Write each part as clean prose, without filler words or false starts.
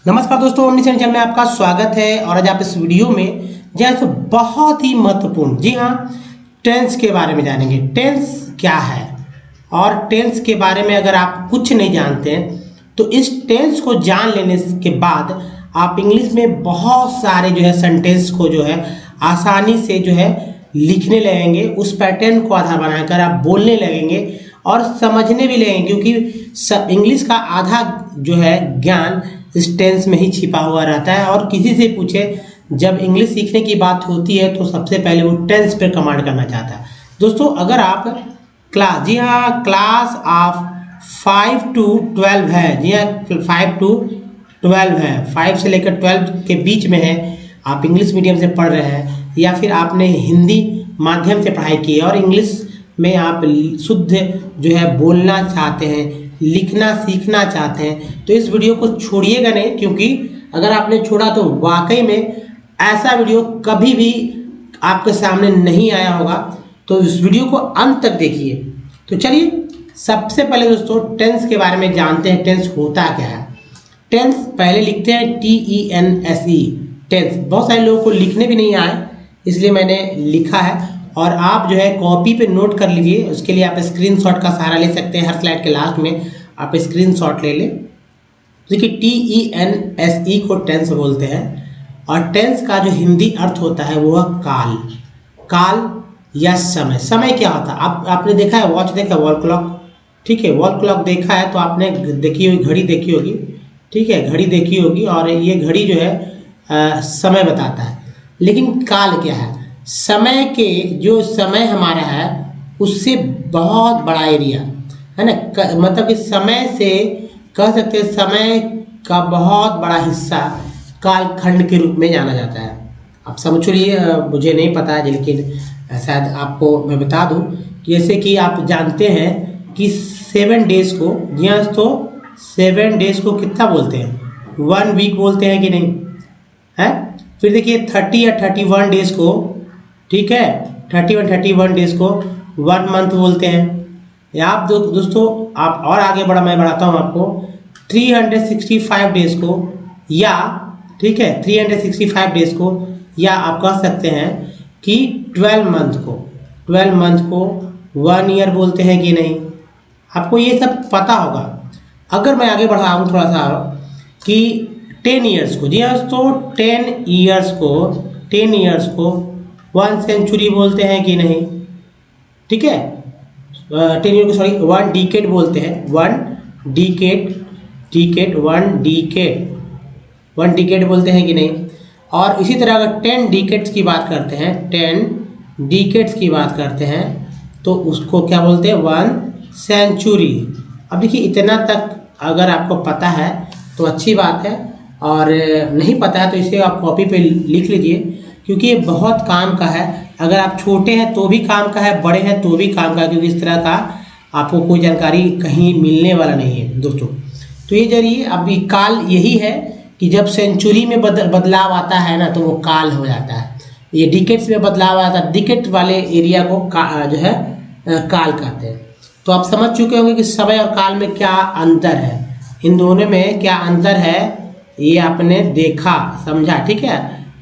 नमस्कार दोस्तों, omniscient channel में आपका स्वागत है। और आज आप इस वीडियो में जैसे बहुत ही महत्वपूर्ण, जी हाँ, टेंस के बारे में जानेंगे। टेंस क्या है और टेंस के बारे में अगर आप कुछ नहीं जानते हैं तो इस टेंस को जान लेने के बाद आप इंग्लिश में बहुत सारे जो है सेंटेंस को जो है आसानी से जो है लिखने लगेंगे। उस पैटर्न को आधार बनाकर आप बोलने लगेंगे और समझने भी लगेंगे, क्योंकि इंग्लिश का आधा जो है ज्ञान इस टेंस में ही छिपा हुआ रहता है। और किसी से पूछे, जब इंग्लिश सीखने की बात होती है तो सबसे पहले वो टेंस पे कमांड करना चाहता है। दोस्तों, अगर आप क्लास, जी हाँ, क्लास ऑफ 5 to 12 है, जी हाँ, 5 to 12 है, 5 से लेकर 12 के बीच में है, आप इंग्लिश मीडियम से पढ़ रहे हैं या फिर आपने हिंदी माध्यम से पढ़ाई की है और इंग्लिश में आप शुद्ध जो है बोलना चाहते हैं, लिखना सीखना चाहते हैं, तो इस वीडियो को छोड़िएगा नहीं, क्योंकि अगर आपने छोड़ा तो वाकई में ऐसा वीडियो कभी भी आपके सामने नहीं आया होगा। तो इस वीडियो को अंत तक देखिए। तो चलिए, सबसे पहले दोस्तों टेंस के बारे में जानते हैं। टेंस होता क्या है? टेंस पहले लिखते हैं TENSE, टेंस। बहुत सारे लोगों को लिखने भी नहीं आए, इसलिए मैंने लिखा है और आप जो है कॉपी पे नोट कर लीजिए। उसके लिए आप स्क्रीनशॉट का सहारा ले सकते हैं। हर स्लाइड के लास्ट में आप स्क्रीनशॉट ले लें। देखिए, TENSE को टेंस बोलते हैं और टेंस का जो हिंदी अर्थ होता है वो है काल। काल या समय। समय क्या होता है? आपने देखा है, वॉच देखा है, वॉल क्लॉक, ठीक है, वॉल क्लॉक देखा है तो आपने देखी होगी, घड़ी देखी होगी, ठीक है, घड़ी देखी होगी और ये घड़ी जो है समय बताता है। लेकिन काल क्या है? समय के, जो समय हमारा है उससे बहुत बड़ा एरिया है ना, मतलब कि समय से कह सकते हैं समय का बहुत बड़ा हिस्सा कालखंड के रूप में जाना जाता है। आप समझ चलिए, मुझे नहीं पता है लेकिन शायद आपको मैं बता दूं, जैसे कि आप जानते हैं कि 7 डेज को, जी हाँ, तो 7 डेज को कितना बोलते हैं? 1 वीक बोलते हैं कि नहीं है? फिर देखिए 30 या 31 डेज को, ठीक है, 31 डेज को 1 मंथ बोलते हैं। या आप दोस्तों आप और आगे बढ़ा, मैं बढ़ाता हूँ आपको, 365 डेज को, या ठीक है 365 डेज को, या आप कह सकते हैं कि 12 मंथ को 1 ईयर बोलते हैं कि नहीं। आपको ये सब पता होगा। अगर मैं आगे बढ़ाऊँ थोड़ा सा कि 10 ईयर्स को, जी हाँ, तो 10 ईयर्स को 1 सेंचुरी बोलते हैं कि नहीं, ठीक है। 10 ईयर को, सॉरी, 1 डिकेड बोलते हैं, 1 डिकेड बोलते हैं कि नहीं। और इसी तरह अगर 10 डिकेड्स की बात करते हैं, 10 डिकेड्स की बात करते हैं तो उसको क्या बोलते हैं? 1 सेंचुरी। अब देखिए, इतना तक अगर आपको पता है तो अच्छी बात है, और नहीं पता है तो इसे आप कॉपी पे लिख लीजिए, क्योंकि ये बहुत काम का है। अगर आप छोटे हैं तो भी काम का है, बड़े हैं तो भी काम का है, क्योंकि इस तरह का आपको कोई जानकारी कहीं मिलने वाला नहीं है दोस्तों। तो ये जरिए अभी काल यही है कि जब सेंचुरी में बदलाव आता है ना तो वो काल हो जाता है। ये डिकेट्स में बदलाव आता है, डिकेट वाले एरिया को जो है काल कहते हैं। तो आप समझ चुके होंगे कि समय और काल में क्या अंतर है, इन दोनों में क्या अंतर है, ये आपने देखा समझा, ठीक है।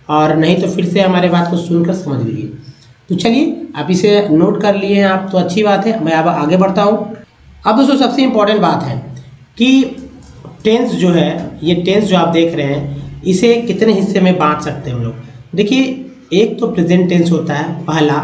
और नहीं तो फिर से हमारे बात को सुनकर समझ लीजिए। तो चलिए, आप इसे नोट कर लिए हैं आप, तो अच्छी बात है। मैं अब आगे बढ़ता हूँ। अब दोस्तों सबसे इम्पोर्टेंट बात है कि टेंस जो है, ये टेंस जो आप देख रहे हैं, इसे कितने हिस्से में बांट सकते हैं हम लोग। देखिए, एक तो प्रेजेंट टेंस होता है पहला।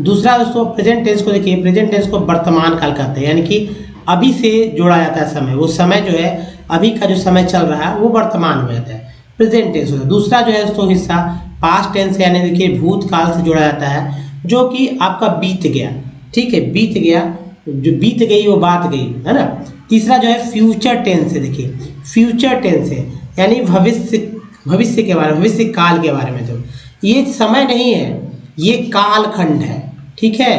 दूसरा दोस्तों, प्रेजेंट टेंस को देखिए, प्रेजेंट टेंस को वर्तमान काल कहते हैं, यानी कि अभी से जोड़ा जाता है समय। वो समय जो है, अभी का जो समय चल रहा है वो वर्तमान में आता है, प्रेजेंट टेंस होता है। दूसरा जो है दोस्तों हिस्सा पास्ट टेंस है, यानी देखिए भूतकाल से जोड़ा जाता है, जो कि आपका बीत गया, ठीक है, बीत गया, जो बीत गई वो बात गई, है ना। तीसरा जो है फ्यूचर टेंस है। देखिए, फ्यूचर टेंस है यानी भविष्य के बारे में, भविष्य काल के बारे में। तो ये समय नहीं है, ये कालखंड है, ठीक है,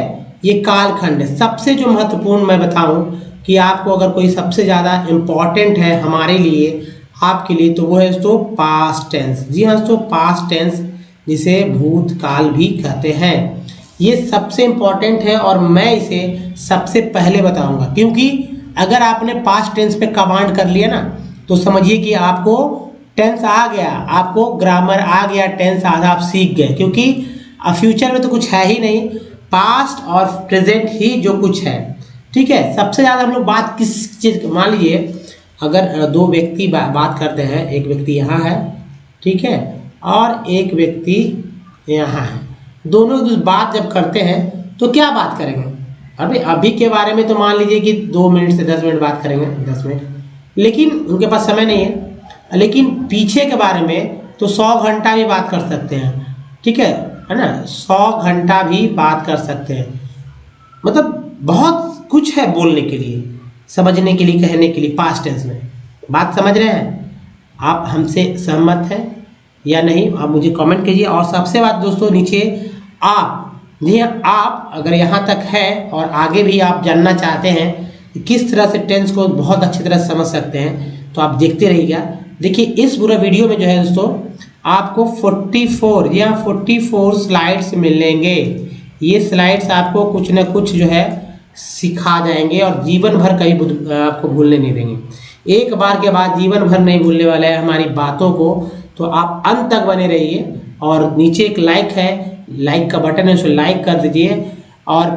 ये कालखंड है। सबसे जो महत्वपूर्ण मैं बताऊं कि आपको अगर कोई सबसे ज़्यादा इम्पॉर्टेंट है हमारे लिए, आपके लिए, तो वो है दोस्तों पास्ट टेंस। जी हाँ दोस्तों, पास्ट टेंस, जिसे भूतकाल भी कहते हैं, ये सबसे इम्पॉर्टेंट है और मैं इसे सबसे पहले बताऊंगा। क्योंकि अगर आपने पास्ट टेंस पे कमांड कर लिया ना तो समझिए कि आपको टेंस आ गया, आपको ग्रामर आ गया, टेंस आप सीख गए, क्योंकि फ्यूचर में तो कुछ है ही नहीं, पास्ट और प्रेजेंट ही जो कुछ है। ठीक है, सबसे ज़्यादा हम लोग बात किस चीज़, मान लीजिए अगर दो व्यक्ति बात करते हैं, एक व्यक्ति यहाँ है, ठीक है, और एक व्यक्ति यहाँ है, दोनों बात जब करते हैं तो क्या बात करेंगे? अभी के बारे में तो मान लीजिए कि 2 मिनट से 10 मिनट बात करेंगे, 10 मिनट, लेकिन उनके पास समय नहीं है। लेकिन पीछे के बारे में तो 100 घंटा भी बात कर सकते हैं। ठीक है ना, 100 घंटा भी बात कर सकते हैं। मतलब बहुत कुछ है बोलने के लिए, समझने के लिए, कहने के लिए पास्ट टेंस में। बात समझ रहे हैं? आप हमसे सहमत हैं या नहीं? आप मुझे कमेंट कीजिए। और सबसे बात दोस्तों, नीचे आप जी आप अगर यहाँ तक है और आगे भी आप जानना चाहते हैं कि किस तरह से टेंस को बहुत अच्छी तरह समझ सकते हैं, तो आप देखते रहिएगा। देखिए इस पूरा वीडियो में जो है दोस्तों, आपको 44 या 44 स्लाइड्स मिलेंगे। ये स्लाइड्स आपको कुछ न कुछ जो है सिखा जाएंगे और जीवन भर कहीं आपको भूलने नहीं देंगे। एक बार के बाद जीवन भर नहीं भूलने वाले हैं हमारी बातों को। तो आप अंत तक बने रहिए। और नीचे एक लाइक है, लाइक का बटन है, उसको लाइक कर दीजिए। और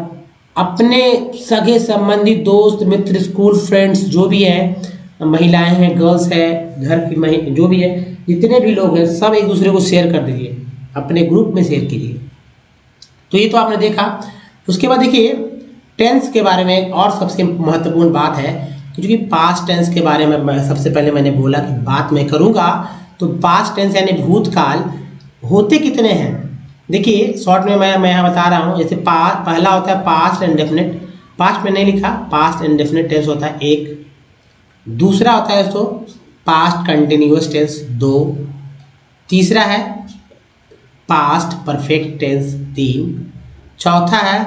अपने सगे संबंधी, दोस्त मित्र, स्कूल फ्रेंड्स जो भी है, महिलाएं हैं, गर्ल्स है, घर की जो भी है, जितने भी लोग हैं, सब एक दूसरे को शेयर कर दीजिए, अपने ग्रुप में शेयर कीजिए। तो ये तो आपने देखा। उसके बाद देखिए टेंस के बारे में एक और सबसे महत्वपूर्ण बात है, क्योंकि पास्ट टेंस के बारे में सबसे पहले मैंने बोला कि बात मैं करूँगा। तो पास्ट टेंस यानी भूतकाल होते कितने हैं? देखिए शॉर्ट में मैं यहाँ बता रहा हूँ। जैसे पहला होता है पास्ट इंडेफिनिट, पास्ट में नहीं लिखा, पास्ट इंडेफिनिट टेंस होता है 1। दूसरा होता है दोस्तों पास्ट कंटिन्यूअस टेंस 2। तीसरा है पास्ट परफेक्ट टेंस 3। चौथा है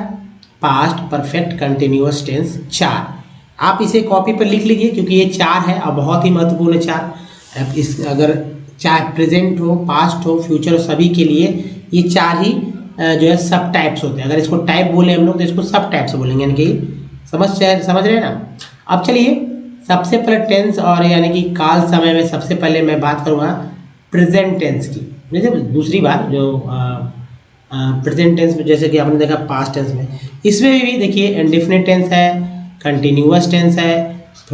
पास्ट परफेक्ट कंटिन्यूअस टेंस 4। आप इसे कॉपी पर लिख लीजिए, क्योंकि ये 4 है और बहुत ही महत्वपूर्ण है 4। इस अगर चाहे प्रेजेंट हो, पास्ट हो, फ्यूचर हो, सभी के लिए ये 4 ही जो है सब टाइप्स होते हैं। अगर इसको टाइप बोले हम लोग तो इसको सब टाइप्स बोलेंगे, यानी कि समझ रहे हैं ना। अब चलिए सबसे पहले टेंस और यानी कि काल समय में सबसे पहले मैं बात करूँगा प्रेजेंट टेंस की। जैसे दूसरी बार जो प्रेजेंट टेंस में, जैसे कि आपने देखा पास्ट टेंस में, इसमें भी देखिए इंडेफिनिट टेंस है, कंटिन्यूअस टेंस है,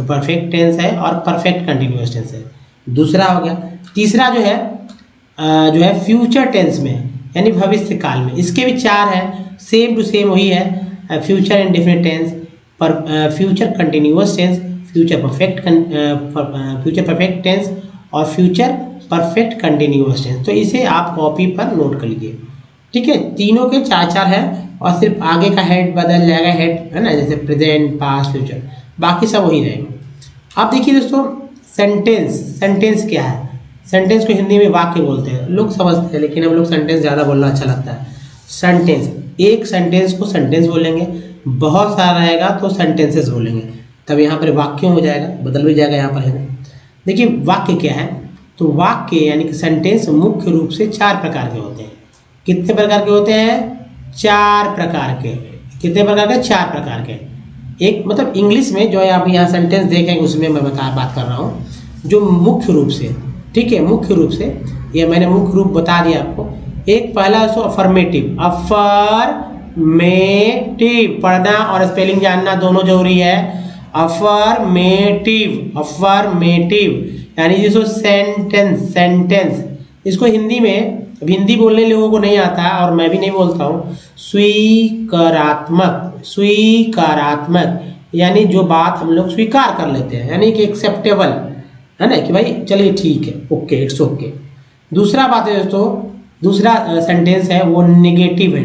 परफेक्ट टेंस है और परफेक्ट कंटिन्यूअस टेंस है। दूसरा हो गया। तीसरा जो है फ्यूचर टेंस में, यानी भविष्य काल में, इसके भी 4 हैं, सेम टू सेम वही है। Future indefinite tense, future continuous tense, future perfect tense और फ्यूचर परफेक्ट कंटिन्यूअस टेंस। तो इसे आप कॉपी पर नोट कर लीजिए। ठीक है, तीनों के 4 है और सिर्फ आगे का हेड बदल जाएगा, हेड है ना, जैसे प्रेजेंट, पास्ट, फ्यूचर, बाकी सब वही रहेगा। अब देखिए दोस्तों सेंटेंस क्या है? सेंटेंस को हिंदी में वाक्य बोलते हैं, लोग समझते हैं, लेकिन हम लोग सेंटेंस ज़्यादा बोलना अच्छा लगता है। सेंटेंस, एक सेंटेंस को सेंटेंस बोलेंगे, बहुत सारा रहेगा तो सेंटेंसेस बोलेंगे, तब यहाँ पर वाक्यों हो जाएगा, बदल भी जाएगा यहाँ पर है। देखिए वाक्य क्या है? तो वाक्य यानी कि सेंटेंस मुख्य रूप से 4 प्रकार के होते हैं। कितने प्रकार के होते हैं? 4 प्रकार के। कितने प्रकार के? 4 प्रकार के। एक मतलब इंग्लिश में जो है आप यहाँ सेंटेंस देखेंगे उसमें मैं बात कर रहा हूँ, जो मुख्य रूप से, ठीक है, मुख्य रूप से, ये मैंने मुख्य रूप बता दिया आपको। एक पहला सो अफर्मेटिव, अफर्मेटिव पढ़ना और स्पेलिंग जानना दोनों जरूरी है। अफर्मेटिव यानी जिसको सेंटेंस, इसको हिंदी में, हिंदी बोलने लोगों को नहीं आता है और मैं भी नहीं बोलता हूँ। स्वीकारात्मक यानी जो बात हम लोग स्वीकार कर लेते हैं, यानी कि एक्सेप्टेबल है ना, कि भाई चलिए ठीक है, ओके, इट्स ओके। दूसरा बात है दोस्तों, दूसरा सेंटेंस है वो नेगेटिव है।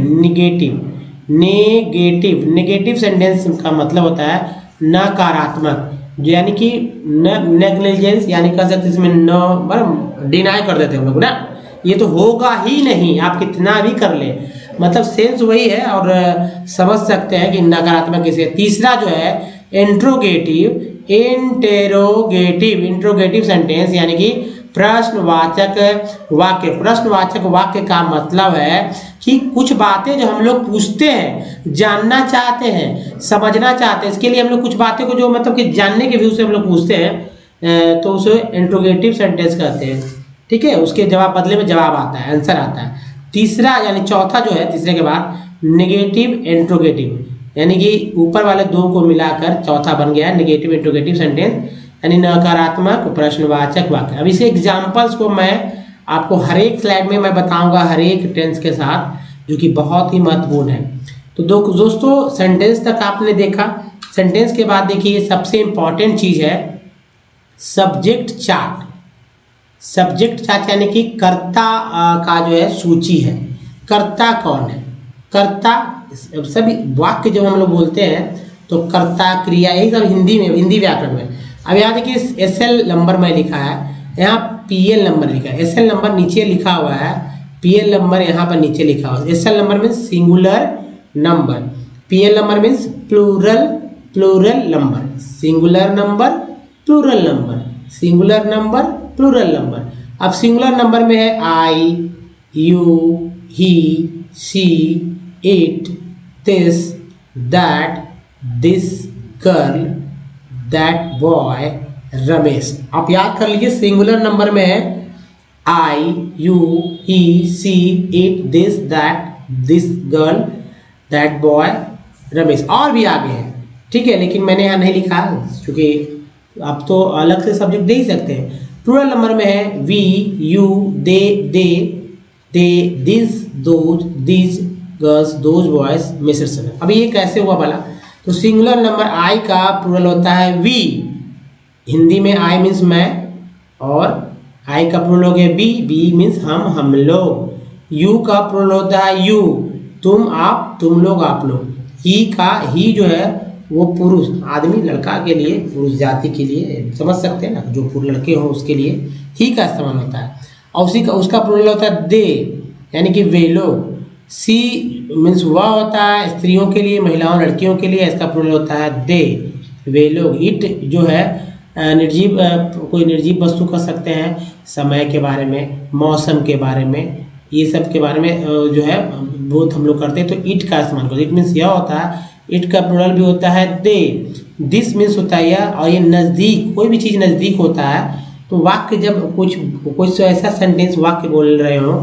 नेगेटिव सेंटेंस का मतलब होता है नकारात्मक, यानी कि नेग्लिजेंस, यानी कह सकते इसमें न डिनाई कर देते हैं हम लोग ना, ये तो होगा ही नहीं, आप कितना भी कर ले, मतलब सेंस वही है और समझ सकते हैं कि नकारात्मक किसे। तीसरा जो है इंट्रोगेटिव सेंटेंस, यानी कि प्रश्नवाचक वाक्य का मतलब है कि कुछ बातें जो हम लोग पूछते हैं, जानना चाहते हैं, समझना चाहते हैं, इसके लिए हम लोग कुछ बातें को जो मतलब कि जानने के व्यू से हम लोग पूछते हैं, तो उसे इंट्रोगेटिव सेंटेंस कहते हैं। ठीक है, उसके जवाब बदले में जवाब आता है, आंसर आता है। तीसरा यानी चौथा जो है, तीसरे के बाद नेगेटिव इंट्रोगेटिव, यानी कि ऊपर वाले दो को मिलाकर चौथा बन गया है नेगेटिव इंट्रोगेटिव सेंटेंस, यानी नकारात्मक प्रश्नवाचक वाक्य। अब इसे एग्जाम्पल्स को मैं आपको हर एक स्लाइड में मैं बताऊंगा, हर एक टेंस के साथ, जो कि बहुत ही महत्वपूर्ण है। तो दोस्तों सेंटेंस तक आपने देखा। सेंटेंस के बाद देखिए सबसे इंपॉर्टेंट चीज है सब्जेक्ट चार्ट। सब्जेक्ट चार्ट यानी कि कर्ता का जो है सूची है। कर्ता कौन है? कर्ता सभी वाक्य जब हम लोग बोलते हैं तो कर्ता क्रिया यही सब हिंदी में, हिंदी व्याकरण में। अब यहाँ देखिए SL नंबर में लिखा है, यहाँ PL नंबर लिखा है, SL नंबर नीचे लिखा हुआ है, PL नंबर यहाँ पर नीचे लिखा हुआ है। SL number means singular number, PL number means plural number, singular number plural number, singular number plural number. अब सिंगुलर नंबर में है I, you, he, she, it, this, that, this girl, that boy, Ramesh. आप याद कर लीजिए singular number में है I, you, he, she, it, this, that, this girl, that boy, Ramesh. और भी आगे हैं, ठीक है, लेकिन मैंने यहाँ नहीं लिखा क्योंकि आप तो अलग से सब्जेक्ट दे ही सकते हैं। प्लूरल नंबर में है we, you, they, this, those, these girls, those boys, Mrs. अब ये कैसे हुआ भला? तो सिंगुलर नंबर I का प्लूरल होता है वी, हिंदी में I मीन्स मैं, और I का प्लूरल हो गया बी मीन्स हम लोग। U का प्लूरल होता है यू, तुम, आप, तुम लोग, आप लोग। ही जो है वो पुरुष, आदमी, लड़का के लिए, पुरुष जाति के लिए, समझ सकते हैं ना, जो लड़के हों उसके लिए ही का इस्तेमाल होता है। और उसका प्लूरल होता है दे, यानी कि वे लोग। सी मीन्स वह होता है स्त्रियों के लिए, महिलाओं, लड़कियों के लिए, इसका प्लूरल होता है दे, वे लोग। इट जो है निर्जीव, कोई निर्जीव वस्तु कर सकते हैं, समय के बारे में, मौसम के बारे में, ये सब के बारे में जो है बहुत हम लोग करते हैं, तो इट का इस्तेमाल करते हैं। इट मीन्स यह होता है, इट का प्लूरल भी होता है दे। दिस मीन्स होता है यह, और ये नज़दीक, कोई भी चीज़ नज़दीक होता है। तो वाक्य जब कुछ ऐसा सेंटेंस वाक्य बोल रहे हो,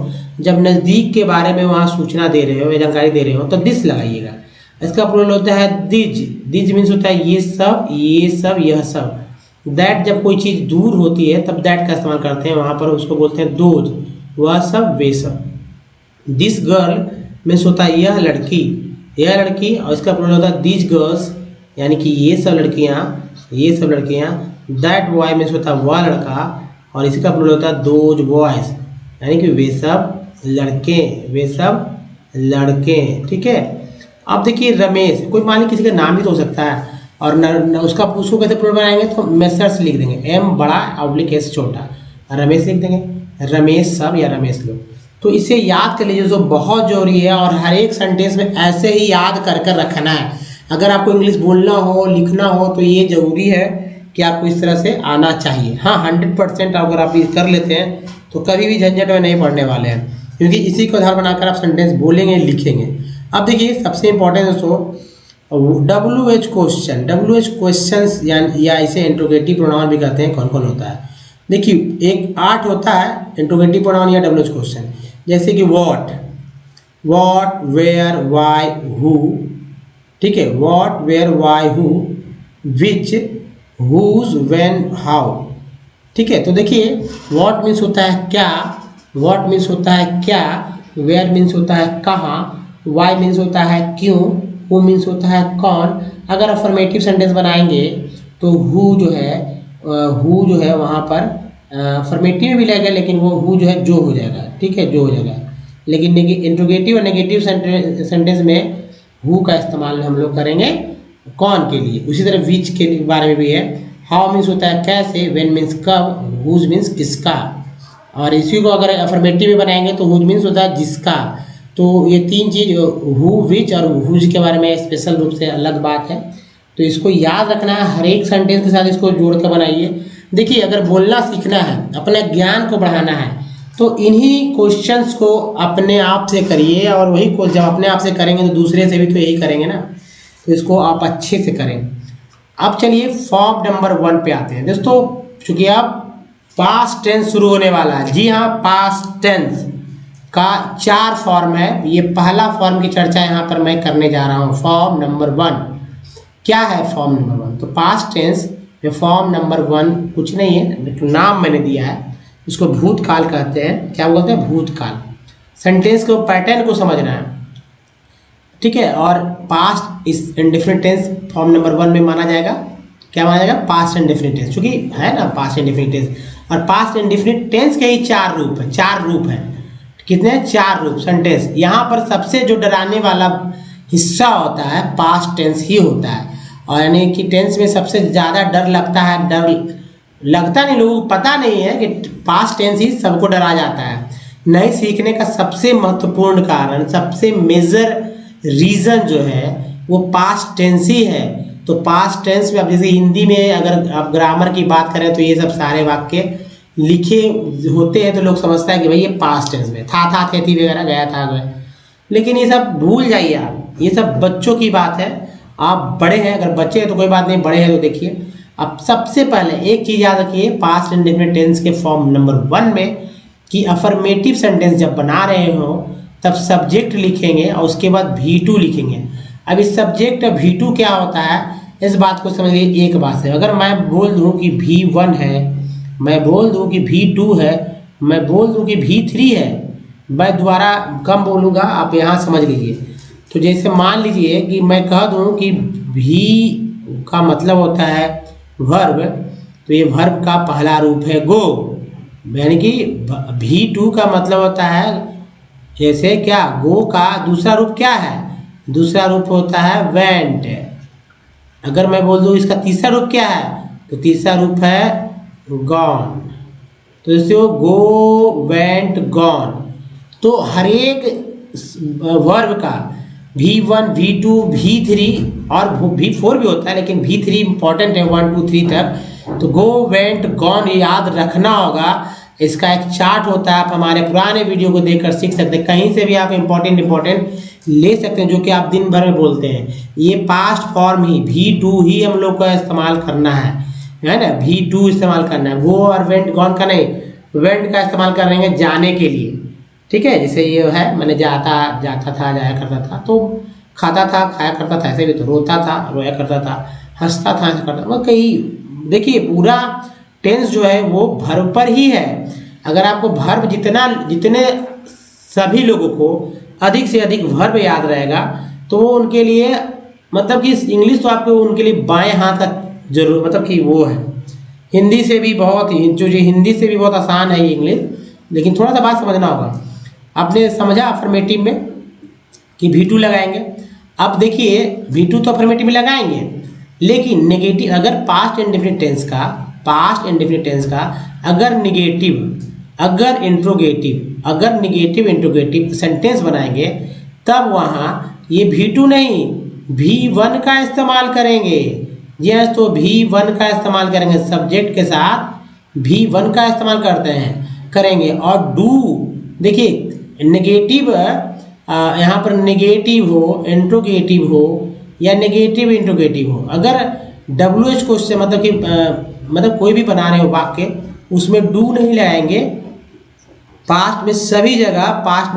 जब नज़दीक के बारे में वहाँ सूचना दे रहे हो या जानकारी दे रहे हो तो दिस लगाइएगा। इसका प्लूरल होता है दिज। दिज मीन्स होता है ये सब, यह सब। दैट जब कोई चीज़ दूर होती है तब दैट का इस्तेमाल करते हैं, वहाँ पर उसको बोलते हैं दोज, वह सब, वे सब। दिस गर्ल मीन्स होता है यह लड़की, और इसका प्लूरल होता है दीज गर्ल्स, यानी कि ये सब लड़कियाँ। दैट बॉय मीन्स होता है वह लड़का, और इसका प्लूरल होता है दोज बॉयज, यानी कि वे सब लड़के, ठीक है। अब देखिए रमेश, कोई मान लीजिए किसी का नाम भी तो हो सकता है, और उसको कैसे प्लूरल बनाएंगे? तो मेसर्स लिख देंगे, M बड़ा ऑब्लिक S छोटा, रमेश लिख देंगे, रमेश सब या रमेश लोग। तो इसे याद कर लीजिए, जो बहुत जरूरी है, और हर एक सेंटेंस में ऐसे ही याद कर रखना है। अगर आपको इंग्लिश बोलना हो, लिखना हो, तो ये जरूरी है कि आपको इस तरह से आना चाहिए। हाँ, 100% अगर आप ये कर लेते हैं तो कभी भी झंझट में नहीं पड़ने वाले हैं, क्योंकि इसी को आधार बनाकर आप सेंटेंस बोलेंगे, लिखेंगे। अब देखिए सबसे इंपॉर्टेंट दोस्तों WH क्वेश्चन। WH क्वेश्चन या इसे इंट्रोगेटिव प्रोनाउन भी कहते हैं, कौन कौन होता है? देखिए एक 8 होता है इंट्रोगेटिव प्रोनाउन या WH क्वेश्चन, जैसे कि व्हाट, वेयर, वाई, हु, ठीक है, what, where, why, who, which, whose, when, how, ठीक है। तो देखिए व्हाट मीन्स होता है क्या, वेयर मीन्स होता है कहाँ, वाई मीन्स होता है क्यों, हु मीन्स होता है कौन। अगर अफर्मेटिव सेंटेंस बनाएंगे तो हु जो है वहाँ पर अफर्मेटिव में भी लगेगा, लेकिन वो हु जो है जो हो जाएगा, ठीक है, जो हो जाएगा। लेकिन इंट्रोगेटिव और नेगेटिव सेंटेंस में हु का इस्तेमाल हम लोग करेंगे कौन के लिए। उसी तरह विच के बारे में भी है। हाउ मीन्स होता है कैसे, व्हेन मीन्स कब, हुज मीन्स किसका। और इसी को अगर अफर्मेटिव में बनाएंगे तो हुज मीन्स होता है जिसका। तो ये तीन चीज़ हु, विच और हुज के बारे में स्पेशल रूप से अलग बात है, तो इसको याद रखना है। हर एक सेंटेंस के साथ इसको जोड़ कर बनाइए। देखिए अगर बोलना सीखना है, अपने ज्ञान को बढ़ाना है, तो इन्हीं क्वेश्चंस को अपने आप से करिए, और वही जब अपने आप से करेंगे तो दूसरे से भी तो यही करेंगे ना, तो इसको आप अच्छे से करें। अब चलिए फॉर्म नंबर 1 पे आते हैं दोस्तों। चूँकि अब पास्ट टेंस शुरू होने वाला है। जी हाँ, पास्ट टेंस का 4 फॉर्म है। ये पहला फॉर्म की चर्चा यहाँ पर मैं करने जा रहा हूँ। फॉर्म नंबर 1 क्या है? फॉर्म नंबर 1 तो पास्ट टेंस में फॉर्म नंबर 1 कुछ नहीं है, नाम मैंने दिया है, इसको भूतकाल कहते हैं। क्या बोलते हैं? भूतकाल। सेंटेंस को पैटर्न को समझना है, ठीक है। और पास्ट इस इंडेफिनिट टेंस फॉर्म नंबर 1 में माना जाएगा। क्या माना जाएगा? पास्ट इंडेफिनिट टेंस, क्योंकि है ना पास्ट इंडेफिनिट टेंस। और पास्ट इंडेफिनिट टेंस के ही 4 रूप है। 4 रूप है। कितने? 4 रूप सेंटेंस। यहाँ पर सबसे जो डराने वाला हिस्सा होता है पास्ट टेंस ही होता है। और यानी कि टेंस में सबसे ज़्यादा डर लगता है। डर लगता नहीं, लोगों को पता नहीं है कि पास्ट टेंस ही सबको डरा जाता है। नहीं सीखने का सबसे महत्वपूर्ण कारण, सबसे मेजर रीज़न जो है वो पास्ट टेंस ही है। तो पास्ट टेंस में अब जैसे हिंदी में अगर आप ग्रामर की बात करें तो ये सब सारे वाक्य लिखे होते हैं तो लोग समझता है कि भाई ये पास्ट टेंस में था थे थी वगैरह, गया था गए, लेकिन ये सब भूल जाइए आप। ये सब बच्चों की बात है। आप बड़े हैं, अगर बच्चे हैं तो कोई बात नहीं, बड़े हैं तो देखिए। अब सबसे पहले एक चीज़ याद रखिए पास्ट इंडेफिनिट टेंस के फॉर्म नंबर 1 में कि अफर्मेटिव सेंटेंस जब बना रहे हो तब सब्जेक्ट लिखेंगे और उसके बाद V2 लिखेंगे। अब इस सब्जेक्ट V2 क्या होता है, इस बात को समझिए। एक बात है, अगर मैं बोल दूँ कि V1 है, मैं बोल दूँ कि V2 है, मैं बोल दूँ कि V3 है, मैं दोबारा कम बोलूँगा, आप यहाँ समझ लीजिए। तो जैसे मान लीजिए कि मैं कह दूँ कि भी का मतलब होता है वर्ब, तो ये वर्ब का पहला रूप है गो, यानी कि V2 का मतलब होता है जैसे क्या, गो का दूसरा रूप क्या है? दूसरा रूप होता है वेंट। अगर मैं बोल दूँ इसका तीसरा रूप क्या है, तो तीसरा रूप है गॉन। तो जैसे वो गो, वेंट, गॉन। तो हर एक वर्ब का V1, V2, V3 और V4 भी होता है, लेकिन V3 इंपॉर्टेंट है 1, 2, 3 तक। तो गो, वेंट, गॉन याद रखना होगा। इसका एक चार्ट होता है, आप हमारे पुराने वीडियो को देखकर सीख सकते हैं। कहीं से भी आप इंपॉर्टेंट ले सकते हैं जो कि आप दिन भर में बोलते हैं। ये पास्ट फॉर्म ही V2 ही हम लोग का इस्तेमाल करना है ना, V2 इस्तेमाल करना है। गो और वेंट, गॉन का नहीं, वेंट का इस्तेमाल करेंगे जाने के लिए, ठीक है। जैसे ये है, मैंने जाता था, जाया करता था, तो खाता था, खाया करता था, ऐसे भी तो रोता था, रोया करता था, हंसता था, ऐसा करता था। कहीं देखिए पूरा टेंस जो है वो वर्ब पर ही है। अगर आपको वर्ब जितने सभी लोगों को अधिक से अधिक वर्ब याद रहेगा तो वो उनके लिए मतलब कि इंग्लिश तो आपको उनके लिए बाएं हाथ का जरूर मतलब कि वो है। हिंदी से भी बहुत हिंदी से भी बहुत आसान है ये इंग्लिश, लेकिन थोड़ा सा बात समझना होगा। आपने समझा अफर्मेटिव में कि V2 लगाएंगे। अब देखिए V2 तो अफर्मेटिव में लगाएंगे, लेकिन नेगेटिव अगर पास्ट इंडेफिनिट टेंस का अगर निगेटिव इंट्रोगेटिव सेंटेंस बनाएंगे तब वहाँ ये V2 नहीं V1 का इस्तेमाल करेंगे। यस, तो V1 का इस्तेमाल करेंगे, सब्जेक्ट के साथ V1 का इस्तेमाल करेंगे। और डू देखिए नेगेटिव यहाँ पर नेगेटिव हो, इंट्रोगेटिव हो या नेगेटिव इंट्रोगेटिव हो, अगर WH क्वेश्चन मतलब कि मतलब कोई भी बना रहे हो वाक्य, उसमें डू नहीं लगाएंगे। पास्ट में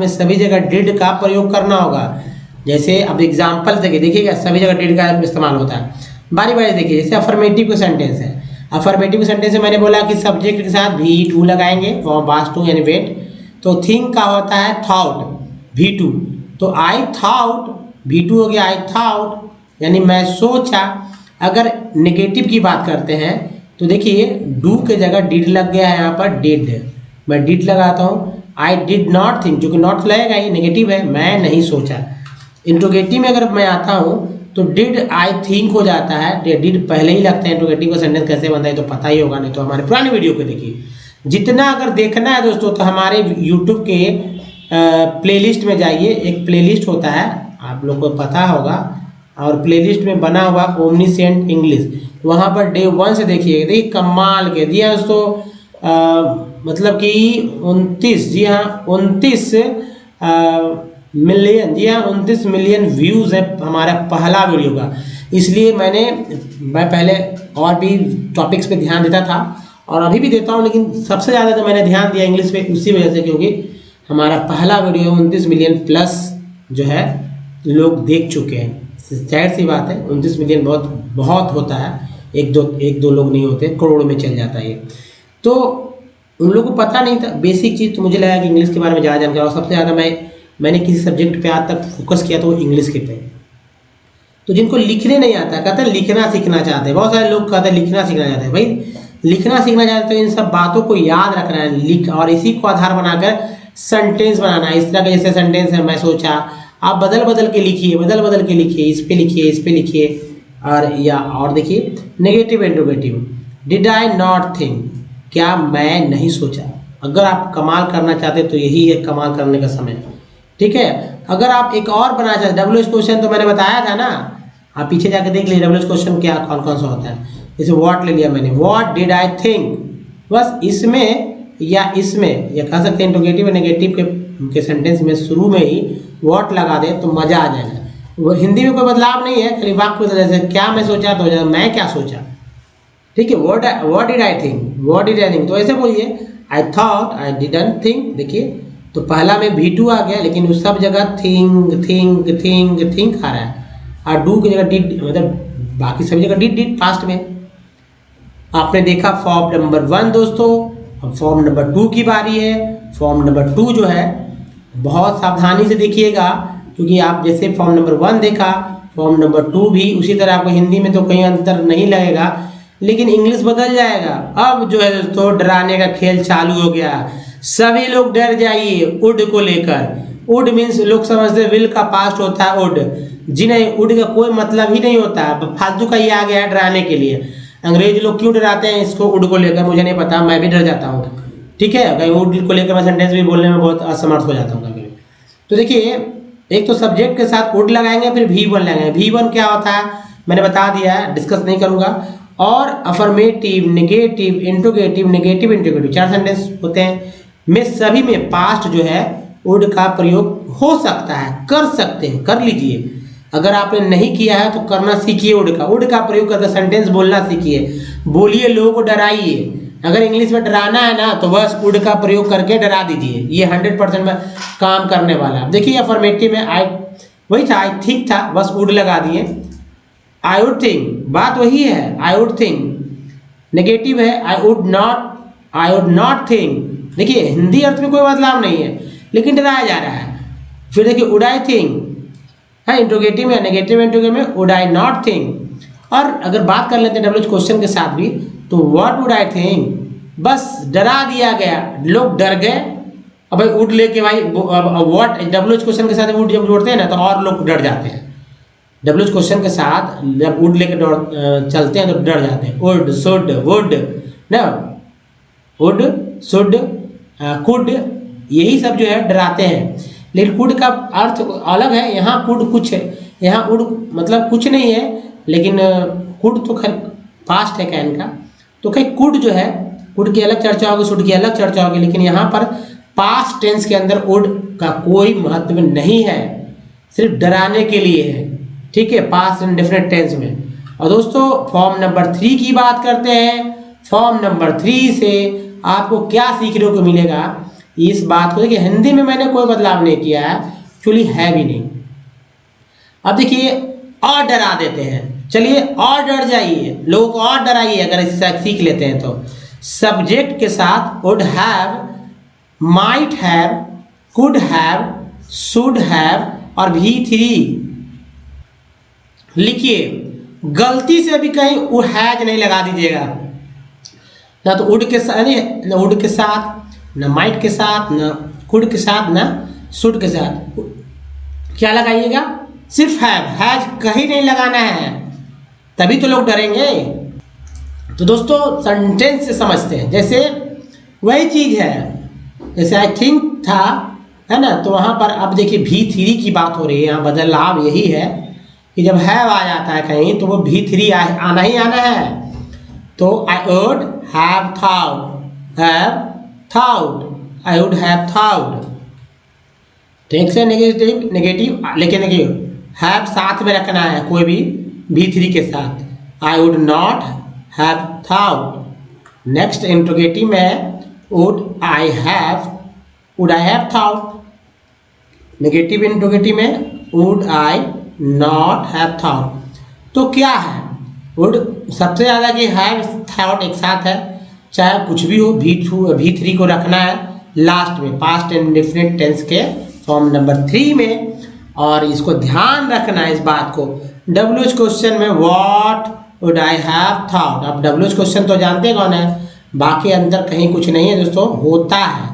सभी जगह डिड का प्रयोग करना होगा। जैसे अब एग्जाम्पल देखिएगा, सभी जगह डिड का इस्तेमाल होता है। बारी बारी देखिए, जैसे अफर्मेटिव का सेंटेंस है। अफर्मेटिव सेंटेंस में मैंने बोला कि सब्जेक्ट के साथ V2 लगाएंगे, पास्ट टू यानी वेट। तो थिंक का होता है थॉट, V2। तो आई थॉट, V2 हो गया आई थॉट यानी मैं सोचा। अगर नेगेटिव की बात करते हैं तो देखिए डू के जगह डिड लग गया है, यहाँ पर डिड, मैं डिड लगाता हूँ। आई डिड नॉट थिंक, जो कि नॉट लगेगा ये नेगेटिव है, मैं नहीं सोचा। इंट्रोगेटिव में अगर मैं आता हूँ तो डिड आई थिंक हो जाता है, डिड पहले ही लगता है। इंट्रोगेटिव का सेंटेंस कैसे बनता है तो पता ही होगा, नहीं तो हमारे पुराने वीडियो को देखिए। जितना अगर देखना है दोस्तों तो हमारे यूट्यूब के प्लेलिस्ट में जाइए। एक प्लेलिस्ट होता है, आप लोग को पता होगा, और प्लेलिस्ट में बना हुआ ओमनीसेंट इंग्लिश, वहाँ पर डे 1 से देखिए कमाल के दिया दोस्तों। मतलब कि 29, जी हाँ 29 मिलियन, जी हाँ 29 मिलियन व्यूज़ है हमारा पहला वीडियो का। इसलिए मैं पहले और भी टॉपिक्स पे ध्यान देता था और अभी भी देता हूँ, लेकिन सबसे ज़्यादा तो मैंने ध्यान दिया इंग्लिश पे उसी वजह से, क्योंकि हमारा पहला वीडियो 29 मिलियन प्लस जो है लोग देख चुके हैं। जाहिर सी बात है 29 मिलियन बहुत होता है, एक दो लोग नहीं होते, करोड़ में चल जाता है ये। तो उन लोगों को पता नहीं था बेसिक चीज़, तो मुझे लगा कि इंग्लिश के बारे में ज़्यादा जानकारी, और सबसे ज़्यादा मैंने किसी सब्जेक्ट पे आज तक फोकस किया तो वो इंग्लिश के पे। तो जिनको लिखने नहीं आता, कहते हैं लिखना सीखना चाहते हैं, बहुत सारे लोग कहते हैं लिखना सीखना चाहते हैं। भाई लिखना सीखना चाहते हैं तो इन सब बातों को याद रखना है, लिख, और इसी को आधार बनाकर सेंटेंस बनाना है। इस तरह के जैसे सेंटेंस है, मैं सोचा, आप बदल बदल के लिखिए, इस पे लिखिए, और या और देखिए negative interrogative, did I not think, क्या मैं नहीं सोचा। अगर आप कमाल करना चाहते तो यही है कमाल करने का समय, ठीक है। अगर आप एक और बनाना चाहते, WH क्वेश्चन तो मैंने बताया था ना, आप पीछे जाकर देख लीजिए WH क्वेश्चन क्या कौन कौन सा होता है। जैसे व्हाट ले लिया मैंने, व्हाट डिड आई थिंक, बस इसमें या कह सकते हैं इंट्रोगेटिव नेगेटिव के सेंटेंस में शुरू में ही व्हाट लगा दे तो मजा आ जाएगा। वो हिंदी में कोई बदलाव नहीं है, खाली वाक्य बदल, जैसे क्या मैं सोचा तो मैं क्या सोचा, ठीक है। व्हाट डिड आई थिंक, तो ऐसे बोलिए I thought, I didn't think. देखिए तो पहला में V2 आ गया, लेकिन उस सब जगह थिंक आ रहा है, और डू की जगह डिड, मतलब बाकी सभी जगह डिड पास्ट में। आपने देखा फॉर्म नंबर 1 दोस्तों। अब फॉर्म नंबर 2 की बारी है। फॉर्म नंबर 2 जो है बहुत सावधानी से देखिएगा, क्योंकि आप जैसे फॉर्म नंबर 1 देखा, फॉर्म नंबर 2 भी उसी तरह। आपको हिंदी में तो कहीं अंतर नहीं लगेगा, लेकिन इंग्लिश बदल जाएगा। अब जो है दोस्तों डराने का खेल चालू हो गया। सभी लोग डर जाइए वुड को लेकर। वुड मीन्स लोग समझते हैं विल का पास्ट होता है वुड, जी नहीं, वुड का कोई मतलब ही नहीं होता, फालतू का ये आ गया है डराने के लिए। अंग्रेज लोग क्यों डराते हैं इसको वुड को लेकर मुझे नहीं पता, मैं भी डर जाता हूँ, ठीक है। कहीं वुड को लेकर मैं सेंटेंस भी बोलने में बहुत असमर्थ हो जाता हूँ कभी। तो देखिए एक तो सब्जेक्ट के साथ वुड लगाएंगे, फिर V1 लगाएंगे। V1 क्या होता है मैंने बता दिया है, डिस्कस नहीं करूँगा। और affirmative, negative, interrogative, negative interrogative 4 sentence होते हैं। में सभी में पास्ट जो है वुड का प्रयोग हो सकता है, कर सकते हैं, कर लीजिए। अगर आपने नहीं किया है तो करना सीखिए। वुड का प्रयोग करके सेंटेंस बोलना सीखिए, बोलिए, लोगों को डराइए। अगर इंग्लिश में डराना है ना तो बस वुड का प्रयोग करके डरा दीजिए, ये 100% में काम करने वाला है। देखिए अफर्मेटिव में आई वही था, आई थिंक था, बस वुड लगा दिए। आई वुड थिंक, बात वही है, आई वुड थिंक। नेगेटिव है आई वुड नॉट थिंक। देखिए हिंदी अर्थ में कोई बदलाव नहीं है, लेकिन डराया जा रहा है। फिर देखिए वुड आई थिंक है इंट्रोगेटिव में, नेगेटिव इंट्रोगेटिव में वुड आई नॉट थिंक। और अगर बात कर लेते हैं WH क्वेश्चन के साथ भी, तो व्हाट वुड आई थिंक, बस डरा दिया गया, लोग डर गए। अब भाई वुड लेके भाई व्हाट WH क्वेश्चन के साथ वुड जब जोड़ते हैं ना तो और लोग डर जाते हैं। WH क्वेश्चन के साथ जब वुड लेके चलते हैं तो डर जाते हैं। वुड, शुड, वुड ना, वुड, शुड, कुड, यही सब जो है डराते हैं। लेकिन कुड का अर्थ अलग है, यहाँ कुड कुछ है, यहाँ वुड मतलब कुछ नहीं है, लेकिन कुड तो खैर पास्ट है कैन का, तो खैर कुड जो है, कुड की अलग चर्चा होगी, शुड की अलग चर्चा होगी, लेकिन यहाँ पर पास्ट टेंस के अंदर वुड का कोई महत्व नहीं है, सिर्फ डराने के लिए है, ठीक है, पास्ट इंडेफिनिट टेंस में। और दोस्तों फॉर्म नंबर 3 की बात करते हैं। फॉर्म नंबर 3 से आपको क्या सीखने को मिलेगा, इस बात को देखिए हिंदी में मैंने कोई बदलाव नहीं किया है, एक्चुअली है भी नहीं। अब देखिए और डरा देते हैं, चलिए और डर जाइए, लोगों को और डराइए। अगर इससे सीख लेते हैं तो सब्जेक्ट के साथ would have, might have, could have, should have और V3 लिखिए। गलती से भी कहीं वुड हैज नहीं लगा दीजिएगा, ना तो वुड के साथ, ना वुड के साथ, ना माइट के साथ, ना कुड के साथ, ना शुड के साथ। क्या लगाइएगा, सिर्फ हैज कहीं नहीं लगाना है, तभी तो लोग डरेंगे। तो दोस्तों सेंटेंस से समझते हैं, जैसे वही चीज है, जैसे आई थिंक था, है ना, तो वहां पर अब देखिए V3 की बात हो रही है। यहाँ बदलाव यही है कि जब हैव आ जाता है कहीं तो वो V3 आना ही आना है। तो I would have thought, I would have thought, ठीक से नेगेटिव, लेकिन हैव साथ में रखना है, कोई भी V3 के साथ। I would not have thought, next interrogative में would I have thought. Negative interrogative में would I not have thought. तो क्या है, वुड सबसे ज़्यादा कि हैव थॉट एक साथ है, चाहे कुछ भी हो, V3 को रखना है लास्ट में पास्ट इंडेफिनिट टेंस के फॉर्म नंबर 3 में। और इसको ध्यान रखना है इस बात को, WH क्वेश्चन में what would I have thought. अब WH क्वेश्चन तो जानते कौन है, बाकी अंतर कहीं कुछ नहीं है दोस्तों, होता है।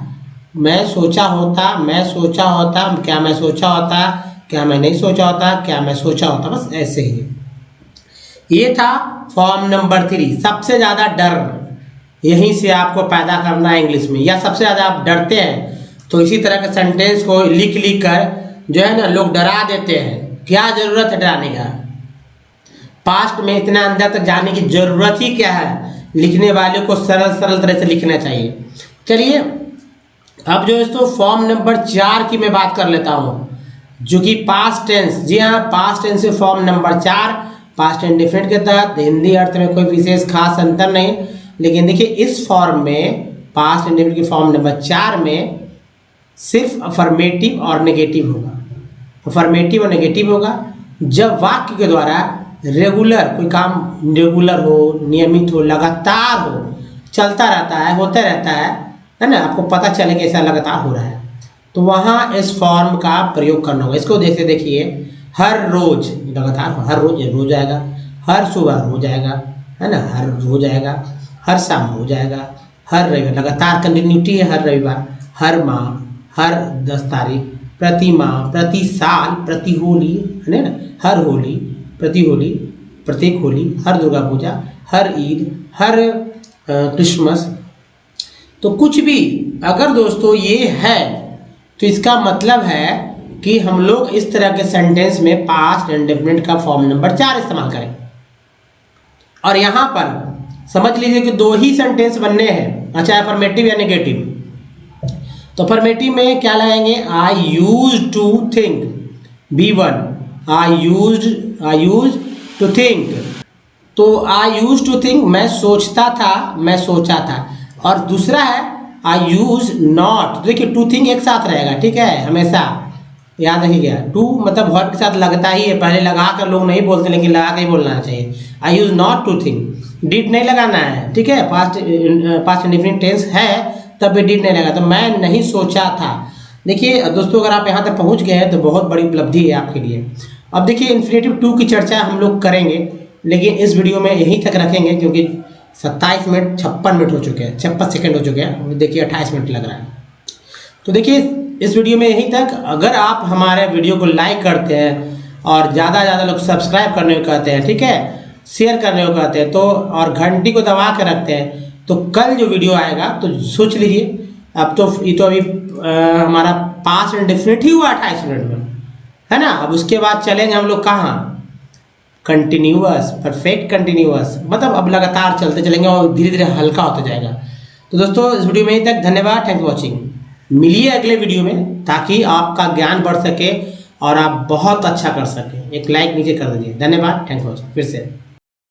मैं सोचा होता, मैं सोचा होता, क्या मैं सोचा होता, क्या मैं नहीं सोचा होता, क्या मैं सोचा होता, बस ऐसे ही। ये था फॉर्म नंबर 3। सबसे ज़्यादा डर यहीं से आपको पैदा करना है इंग्लिश में, या सबसे ज़्यादा आप डरते हैं तो इसी तरह के सेंटेंस को लिख कर जो है ना लोग डरा देते हैं। क्या ज़रूरत है डराने का, पास्ट में इतना अंदर तक जाने की ज़रूरत ही क्या है। लिखने वाले को सरल तरह से लिखना चाहिए। चलिए अब जो है तो फॉर्म नंबर 4 की मैं बात कर लेता हूँ, जो कि पास्ट टेंस। जी हाँ, पास्ट टेंस से फॉर्म नंबर 4 पास्ट इंडेफिनिट के तहत हिंदी अर्थ में कोई विशेष खास अंतर नहीं, लेकिन देखिए इस फॉर्म में पास्ट इंडेफिनिट के फॉर्म नंबर 4 में सिर्फ अफर्मेटिव और नेगेटिव होगा। अफर्मेटिव और नेगेटिव होगा जब वाक्य के द्वारा रेगुलर, कोई काम रेगुलर हो, नियमित हो, लगातार हो, चलता रहता है, होता रहता है ना, आपको पता चले कि ऐसा लगातार हो रहा है, तो वहाँ इस फॉर्म का प्रयोग करना होगा। इसको जैसे देखिए, हर रोज लगातार, हर रोज आएगा, हर सुबह हो जाएगा, है ना, हर रोज आएगा, हर शाम हो जाएगा, हर रविवार, लगातार कंटिन्यूटी है, हर रविवार, हर माह, हर 10 तारीख, प्रति माह, प्रति साल, प्रति होली, है ना, हर होली, प्रति होली, प्रत्येक होली, हर दुर्गा पूजा, हर ईद, हर क्रिसमस। तो कुछ भी अगर दोस्तों ये है तो इसका मतलब है कि हम लोग इस तरह के सेंटेंस में पास्ट इंडेफिनिट का फॉर्म नंबर 4 इस्तेमाल करें। और यहाँ पर समझ लीजिए कि 2 ही सेंटेंस बनने हैं, अच्छा अफर्मेटिव या नेगेटिव। तो अफर्मेटिव में क्या लगाएंगे, I use to think, B1 I use to think. तो आई यूज टू थिंक मैं सोचता था, मैं सोचा था। और दूसरा है आई यूज नॉट, देखिए टू थिंक एक साथ रहेगा, ठीक है, हमेशा याद रखिएगा। टू मतलब वर्ब के साथ लगता ही है, पहले लगा कर लोग नहीं बोलते, लेकिन लगा के ही बोलना चाहिए। I use not to think, did नहीं लगाना है, ठीक है, पास्ट इंडेफिनिट टेंस है तब भी डिड नहीं लगा, तो मैं नहीं सोचा था। देखिए दोस्तों, अगर आप यहाँ तक पहुँच गए हैं तो बहुत बड़ी उपलब्धि है आपके लिए। अब देखिए इन्फिनेटिव टू की चर्चा हम लोग करेंगे, लेकिन इस वीडियो में यहीं तक रखेंगे, क्योंकि 27 मिनट 56 मिनट हो चुके हैं, 56 सेकंड हो चुके हैं, देखिए 28 मिनट लग रहा है। तो देखिए इस वीडियो में यहीं तक। अगर आप हमारे वीडियो को लाइक करते हैं और ज़्यादा लोग सब्सक्राइब करने को कहते हैं, ठीक है, शेयर करने को कहते हैं, तो और घंटी को दबा के रखते हैं, तो कल जो वीडियो आएगा तो सोच लीजिए। अब तो ये तो अभी हमारा पास्ट इंडेफिनिट ही हुआ 28 मिनट में, है ना। अब उसके बाद चलेंगे हम लोग कहाँ, कंटिन्यूअस, परफेक्ट कंटिन्यूअस, मतलब अब लगातार चलते चलेंगे और धीरे धीरे हल्का होता जाएगा। तो दोस्तों इस वीडियो में यहीं तक, धन्यवाद, थैंक्स फॉर वॉचिंग। मिलिए अगले वीडियो में ताकि आपका ज्ञान बढ़ सके और आप बहुत अच्छा कर सकें। एक लाइक नीचे कर दीजिए, धन्यवाद, थैंक्स फॉर वॉचिंग। फिर से